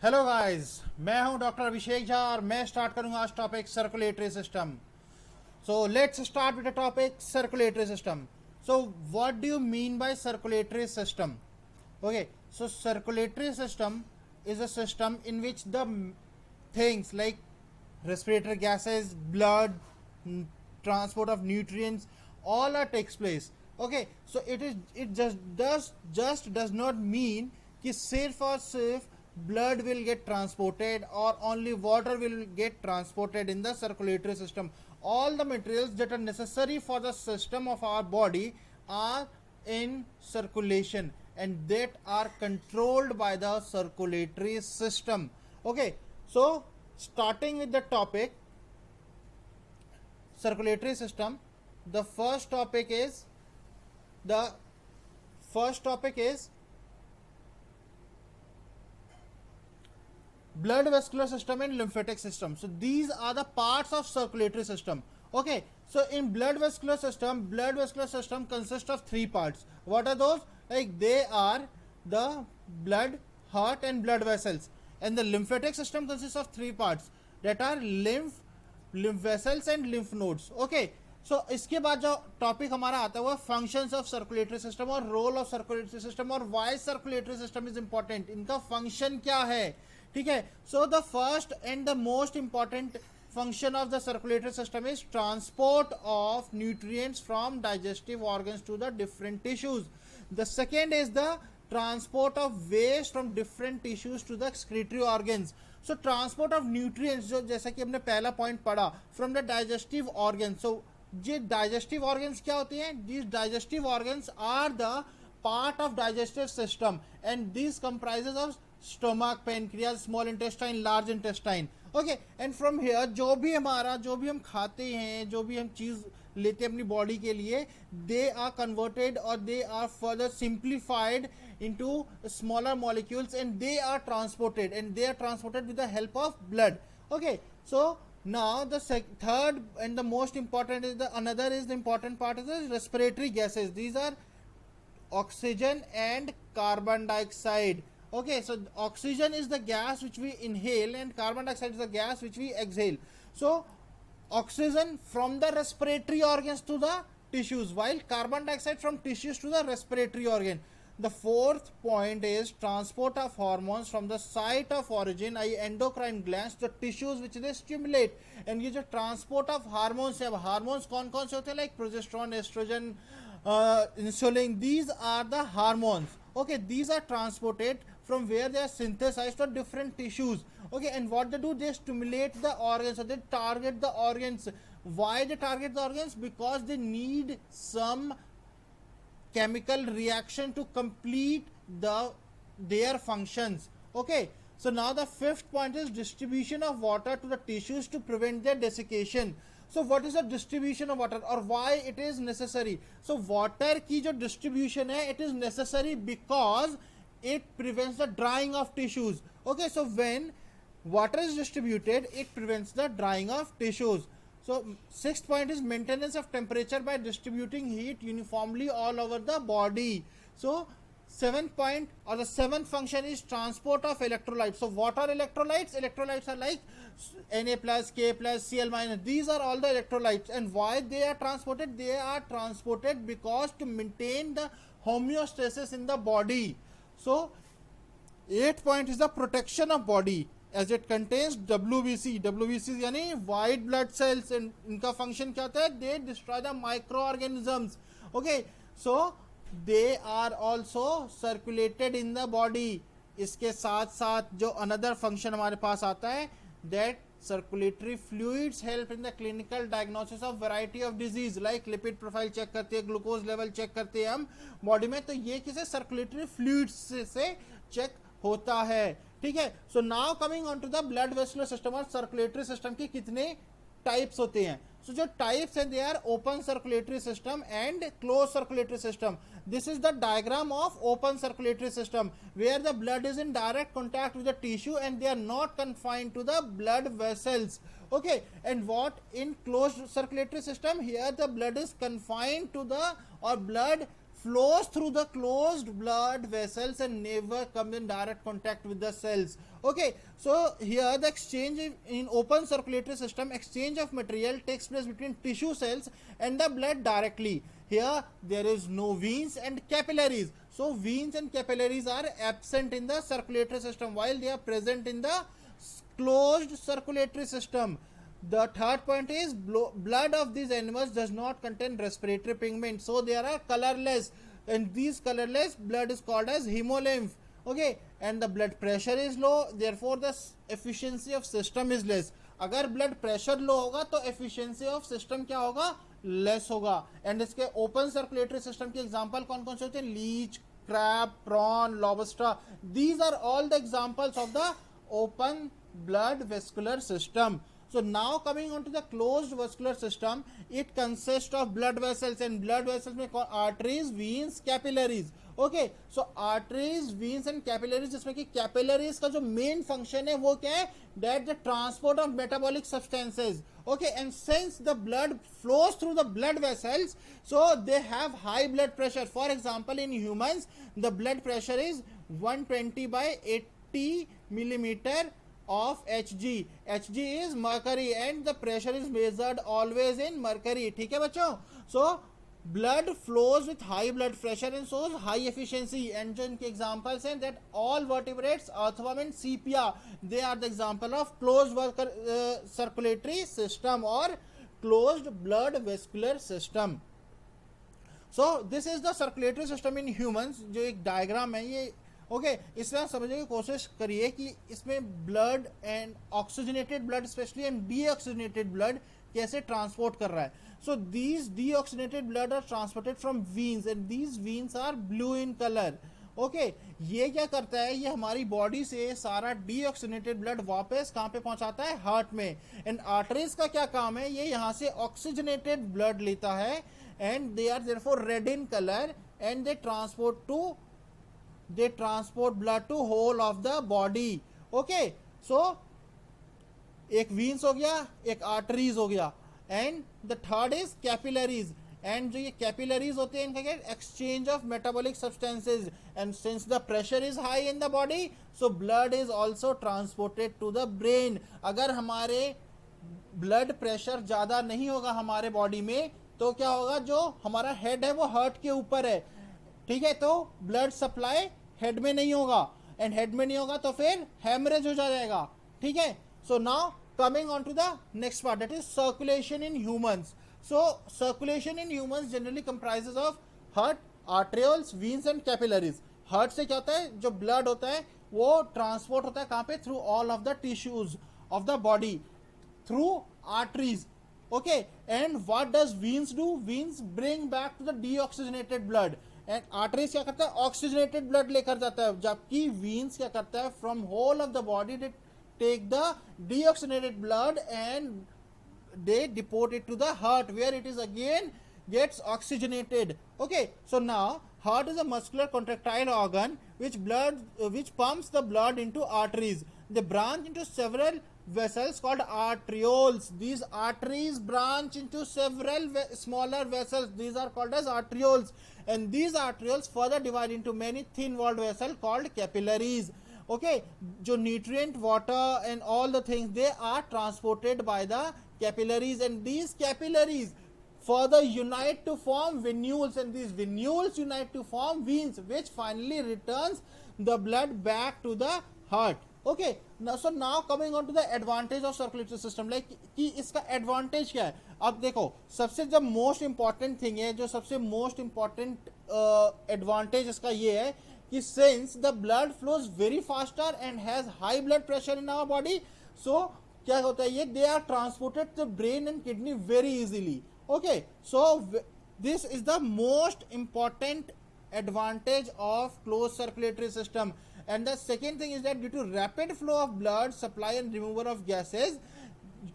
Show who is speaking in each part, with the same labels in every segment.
Speaker 1: Hello guys, मैं हूं doctor Abhishek Jha और मैं स्टार्ट करूंगा आज topic circulatory system. So let's start with the topic circulatory system. So what do you mean by circulatory system? Okay, so circulatory system is a system in which the things like respiratory gases, blood, transport of nutrients, all are takes place. Okay, so it just does not mean कि सिर्फ और सिर्फ blood will get transported or only water will get transported in the circulatory system. All the materials that are necessary for the system of our body are in circulation and that are controlled by the circulatory system. Okay, so starting with the topic circulatory system, the first topic is blood vascular system and lymphatic system. So these are the parts of circulatory system. Okay, so in blood vascular system consists of three parts. What are those? Like they are the blood, heart and blood vessels. And the lymphatic system consists of three parts, that are lymph vessels and lymph nodes. Okay, सो इसके बाद जो topic हमारा आता है वो functions of circulatory system और role of circulatory system और why circulatory system is important, इनका फंक्शन क्या है. ठीक है, so the first and the most important function of the circulatory system is transport of nutrients from digestive organs to the different tissues. The second is the transport of waste from different tissues to the excretory organs. So transport of nutrients, जो जैसा कि हमने पहला point पढ़ा, from the digestive organs. So ये digestive organs क्या होते हैं? These digestive organs are the part of digestive system and these comprises of stomach, pancreas, small intestine, large intestine. Okay, and from here जो भी हम खाते हैं, जो भी हम चीज़ लेते हैं अपनी बॉडी के लिए, दे आर कन्वर्टेड और they are further simplified into smaller molecules and they are transported with the help of blood. Okay, so now the third and the most important is the important part is the respiratory gases. These are oxygen and carbon dioxide. Okay, so oxygen is the gas which we inhale and carbon dioxide is the gas which we exhale. So oxygen from the respiratory organs to the tissues, while carbon dioxide from tissues to the respiratory organ. The fourth point is transport of hormones from the site of origin, i.e. endocrine glands, to tissues which they stimulate. And ये जो transport of hormones है, hormones कौन कौन से होते हैं? Like progesterone, estrogen, insulin. These are the hormones. Okay, these are transported from where they are synthesized to different tissues. Okay, and what they do, they stimulate the organs, so they target the organs. Why they target the organs? Because they need some chemical reaction to complete their functions. Okay, so now the fifth point is distribution of water to the tissues to prevent their desiccation. So what is the distribution of water or why it is necessary? So water की जो distribution है, it is necessary because it prevents the drying of tissues. Okay, so when water is distributed, it prevents the drying of tissues. So sixth point is maintenance of temperature by distributing heat uniformly all over the body. So seventh point or the seventh function is transport of electrolytes. So what are electrolytes? Electrolytes are like Na plus, K plus, Cl minus. These are all the electrolytes. And why they are transported? They are transported because to maintain the homeostasis in the body. So eighth point is the protection of body as it contains WBC. WBC यानी white blood cells and इनका function क्या होता है? They destroy the microorganisms. Okay, so they are also circulated in the body. इसके साथ साथ जो another function हमारे पास आता है, that circulatory fluids help in the clinical diagnosis of variety of disease like lipid profile check करते हैं, glucose level check करते हैं हम बॉडी में, तो ये किसे circulatory fluids से check होता है. ठीक है, so now coming on to the blood vascular system और सर्कुलेटरी सिस्टम के कितने टाइप्स होते हैं. सो जो टाइप्स हैं, they are open circulatory system and closed circulatory system. This is the diagram of open circulatory system where the blood is in direct contact with the tissue and they are not confined to the blood vessels. Okay, and what in closed circulatory system, here the blood is confined to the or blood flows through the closed blood vessels and never comes in direct contact with the cells. Okay, so here the exchange in open circulatory system, exchange of material takes place between tissue cells and the blood directly. Here there is no veins and capillaries. So veins and capillaries are absent in the circulatory system while they are present in the closed circulatory system. The third point is blood of these animals does not contain respiratory pigment, so they are colorless, and these colorless blood is called as hemolymph. Okay, and the blood pressure is low, therefore the efficiency of system is less. अगर blood pressure low होगा तो efficiency of system क्या होगा, less होगा. And इसके open circulatory system के example कौन कौन से होते हैं, leech, crab, prawn, lobster. These are all the examples of the open blood vascular system. So now coming on to the closed vascular system, it consists of blood vessels, and blood vessels में arteries, veins, capillaries. Okay, so arteries, veins and capillaries, जिसमें कि capillaries का जो main function है वो क्या है, that the transport of metabolic substances. Okay, and since the blood flows through the blood vessels, so they have high blood pressure. For example, in humans the blood pressure is 120 by 80 millimeter of Hg. Hg is mercury and the pressure is measured always in mercury. ठीक है बच्चों. So blood flows with high blood pressure and shows high efficiency. And जो इनके examples हैं that all vertebrates, earthworm and sepia, they are the example of closed circulatory system or closed blood vascular system. So this is the circulatory system in humans. जो एक diagram है ये. Okay, इसमें आप समझने की कोशिश करिए कि इसमें blood and oxygenated blood specially and deoxygenated blood कैसे ट्रांसपोर्ट कर रहा है. So these deoxygenated blood are transported from veins and these veins are blue in colour. Okay, ये क्या करता है, ये हमारी बॉडी से सारा डीऑक्सीजनेटेड ब्लड वापस कहाँ पे पहुंचाता है, हार्ट में. एंड आर्टरीज का क्या काम है, ये यहाँ से ऑक्सीजनेटेड ब्लड लेता है and they are therefore red in colour and they transport blood to whole of the body. Okay, so एक veins हो गया, एक arteries हो गया, and the third is capillaries. And जो ये capillaries होते हैं इनका क्या, exchange of metabolic substances, and since the pressure is high in the body, so blood is also transported to the brain. अगर हमारे blood pressure ज़्यादा नहीं होगा हमारे body में तो क्या होगा, जो हमारा head है वो heart के ऊपर है. ठीक है, तो ब्लड सप्लाई हेड में नहीं होगा, एंड हेड में नहीं होगा तो फिर हेमरेज हो जाएगा. ठीक है. So now coming on to the next part, that is circulation in humans. So circulation in humans generally comprises of heart, arterioles, veins and capillaries. Heart से क्या होता है, जो ब्लड होता है वो ट्रांसपोर्ट होता है कहाँ पे, through all of the tissues of the body through arteries. Okay, and what does veins do, veins bring back to the deoxygenated blood, and arteries क्या करता है, ऑक्सीजनेटेड ब्लड लेकर जाता है. जबकि वीन्स क्या करता है, from whole of the body they take the deoxygenated blood and they depot it to the heart where it is again gets oxygenated. Okay, so now heart is a muscular contractile organ which pumps the blood into arteries. They branch into several vessels called arterioles. These arteries branch into several smaller vessels. These are called as arterioles, and these arterioles further divide into many thin walled vessels called capillaries. Okay, जो nutrient, water and all the things, they are transported by the capillaries, and these capillaries further unite to form venules, and these venules unite to form veins, which finally returns the blood back to the heart. Okay, now coming on to the advantage of circulatory system, like कि इसका advantage क्या है. अब देखो, सबसे जब most important thing है, जो सबसे most important advantage इसका ये है कि since the blood flows very faster and has high blood pressure in our body, so क्या होता है ये, they are transported to the brain and kidney very easily. Okay, so this is the most important advantage of closed circulatory system. And the second thing is that due to rapid flow of blood supply and removal of gases,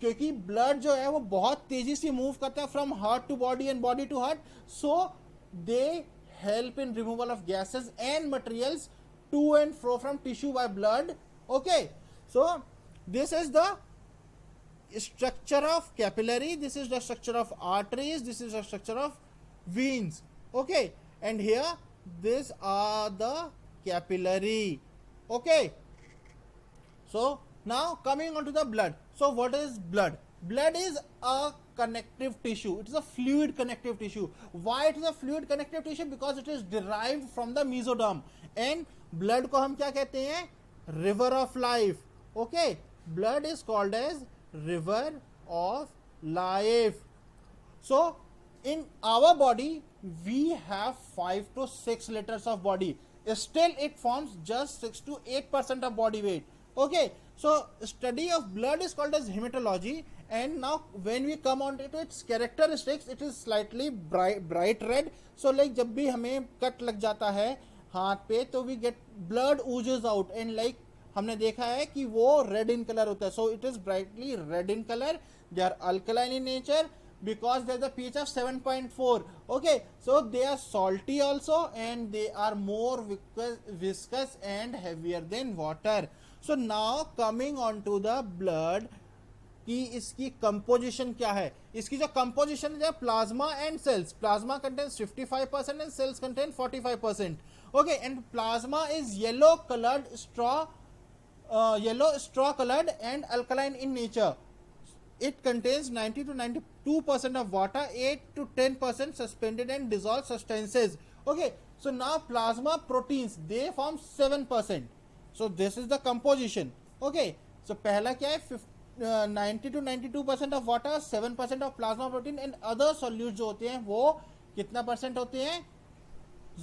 Speaker 1: क्योंकि blood जो है वो बहुत तेजी से move करता है from heart to body and body to heart, so they help in removal of gases and materials to and fro from tissue by blood. Okay, so this is the structure of capillary, this is the structure of arteries, this is the structure of veins. Okay, and here these are the capillary. Okay, so now coming on to the blood. So what is blood? Blood is a connective tissue. It is a fluid connective tissue. Why it is a fluid connective tissue? Because it is derived from the mesoderm. And blood को हम क्या कहते हैं? River of life. Okay, blood is called as river of life. So in our body we have 5 to 6 liters of body. Still it forms just 6 to 8% of body weight. Okay, so study of blood is called as hematology. And now when we come on to its characteristics, it is slightly bright red. So like जब भी हमें cut लग जाता है हाथ पे तो we get blood oozes out, and like हमने देखा है कि वो red in color होता है. So it is brightly red in color. They are alkaline in nature because there's a pH of 7.4. Okay, so they are salty also, and they are more viscous and heavier than water. So now coming on to the blood कि इसकी composition क्या है. इसकी जो composition है plasma and cells. Plasma contains 55% and cells contain 45%. Okay, and plasma is yellow coloured straw colored and alkaline in nature. It contains 90 to 92% of water, 8 to 10% suspended and dissolved substances. Okay, so now plasma proteins, they form 7%. So this is the composition. Okay, so पहला क्या है 90 to 92% of water, 7% of plasma protein and other solutes जो होते हैं वो कितना percent होते हैं?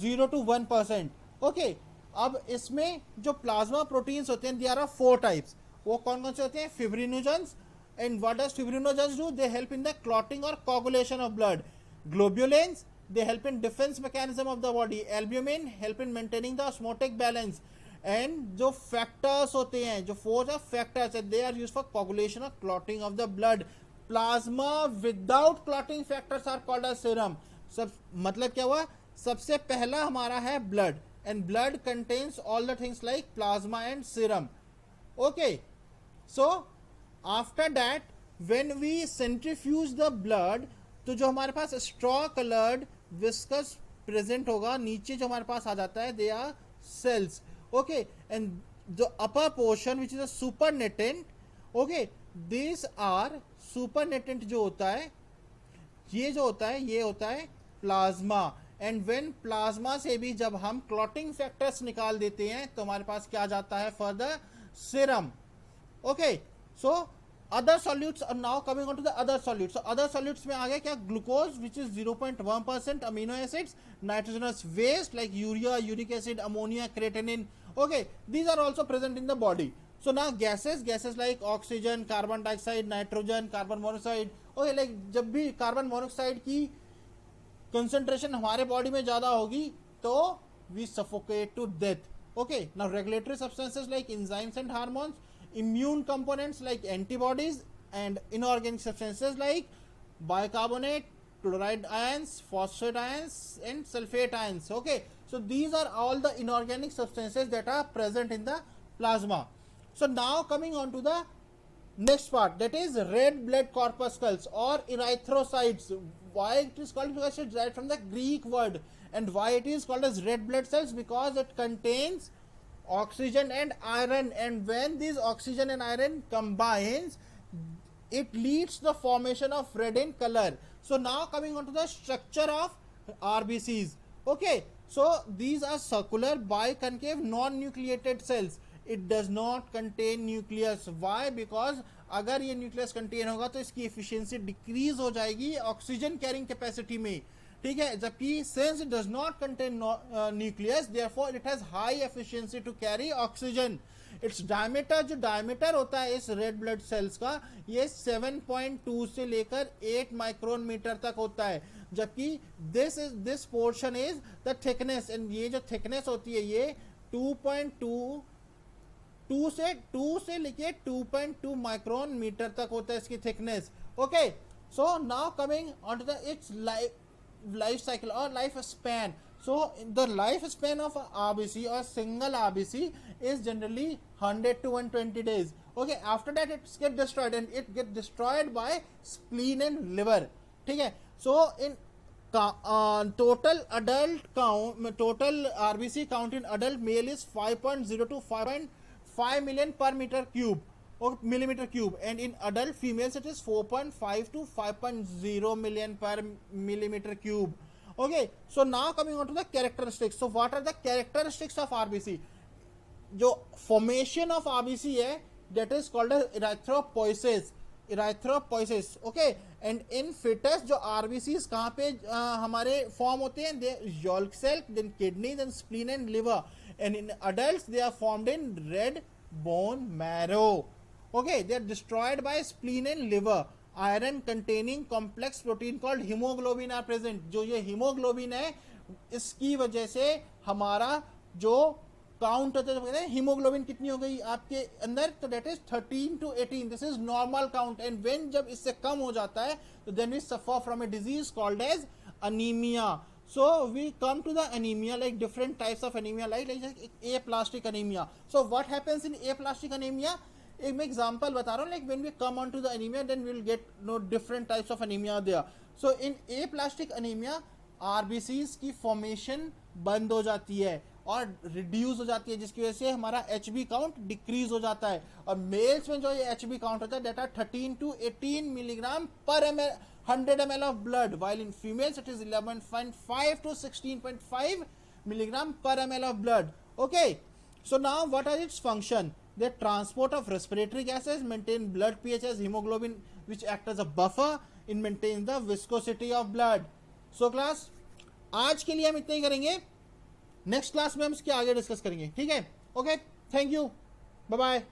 Speaker 1: 0 to 1%. Okay, अब इसमें जो प्लाज्मा प्रोटीन्स होते हैं there are 4 types. वो कौन कौन से होते हैं? Fibrinogens. And what does fibrinogens do? They help in the clotting or coagulation of blood. Globulins, they help in defense mechanism of the body. Albumin help in maintaining the osmotic balance. And जो factors होते हैं, जो 4 factors है, they are used for coagulation or clotting of the blood. Plasma without clotting factors are called as serum. सब मतलब क्या हुआ? सबसे पहला हमारा है blood, and blood contains all the things like plasma and serum. Okay, so after that when we centrifuge the blood, तो जो हमारे पास straw colored viscous present होगा, नीचे जो हमारे पास आ जाता है, they are cells. Okay, and the upper portion which is a supernatant. Okay, these are supernatant जो होता है, ये जो होता है ये होता है प्लाज्मा. एंड व्हेन प्लाज्मा से भी जब हम क्लॉटिंग फैक्टर्स निकाल देते हैं तो हमारे पास क्या जाता है? Further serum. Okay, so other solutes are now coming on to the other solutes. Other solutes में आ गया क्या? Glucose which is 0.1%, amino acids, nitrogenous waste like urea, uric acid, ammonia, creatinine. Okay, these are also present in the body. So now gases like oxygen, carbon dioxide, nitrogen, carbon monoxide. Okay, like जब भी carbon monoxide की concentration हमारे body में ज़्यादा होगी तो we suffocate to death. Okay, now regulatory substances like enzymes and hormones, immune components like antibodies, and inorganic substances like bicarbonate, chloride ions, phosphate ions, and sulfate ions. Okay, so these are all the inorganic substances that are present in the plasma. So now coming on to the next part, that is red blood corpuscles or erythrocytes. Why it is called? Because it's derived from the Greek word. And why it is called as red blood cells? Because it contains oxygen and iron, and when these oxygen and iron combines, it leads to the formation of red in color. So now coming on to the structure of RBCs. Okay, so these are circular biconcave non-nucleated cells. It does not contain nucleus. Why? Because अगर ये nucleus contain होगा तो इसकी efficiency decrease हो जाएगी oxygen carrying capacity में. ठीक है, जबकि since it does not contain nucleus, therefore it has high efficiency to carry oxygen. Its diameter, जो डायमीटर होता है इस रेड ब्लड सेल्स का, ये 7.2 से लेकर 8 माइक्रोन मीटर तक होता है. जबकि this portion is the thickness, and ये जो थिकनेस होती है ये 2 से लेके 2.2 माइक्रोन मीटर तक होता है इसकी thickness. Okay, so now coming on to the its life cycle और life span. So the lifespan of RBC or single RBC is generally 100 to 120 days. Okay, after that it gets destroyed, and it gets destroyed by spleen and liver. ठीक है, so in total adult count, total RBC count in adult male is 5.0 to 5.5 million per meter cube or millimeter cube, and in adult females it is 4.5 to 5.0 million per millimeter cube. Okay, so now coming on to the characteristics. So what are the characteristics of RBC? जो formation of RBC है, that is called as erythropoiesis. Okay, and in fetus जो RBCs कहाँ पे हमारे form होते हैं? They yolk cell, then kidney, then spleen and liver, and in adults they are formed in red bone marrow. Okay, they are destroyed by spleen and liver. Iron containing complex protein called hemoglobin are present. जो ये hemoglobin है, इसकी वजह से हमारा जो count होता है, हीमोग्लोबिन कितनी हो गई आपके अंदर, तो that is 13 to 18. This is normal count, and when जब इससे कम हो जाता है तो then we suffer from a disease called as anaemia. So we come to the anemia, like different types of anemia, like aplastic anemia. So what happens in aplastic anemia? एक मैं example बता रहा हूँ, like when we come on to the anemia, then we will get different types of anemia there. So in aplastic anemia, RBCs की formation बंद हो जाती है और रिड्यूस हो जाती है, जिसकी वजह से हमारा HB काउंट डिक्रीज हो जाता है. और मेल्स में जो ये HB काउंट होता है, डेट आर 13 to 18 मिलीग्राम पर 100 ml of blood, while in females it is 11.5 to 16.5 milligram per ml of blood. Okay, so now what are its function? The transport of respiratory gases, maintain blood pH as hemoglobin, which act as a buffer in maintain the viscosity of blood. So class, आज के लिए हम इतना ही करेंगे. Next class में हम इसके आगे डिस्कस करेंगे. ठीक है? Okay, thank you, bye bye.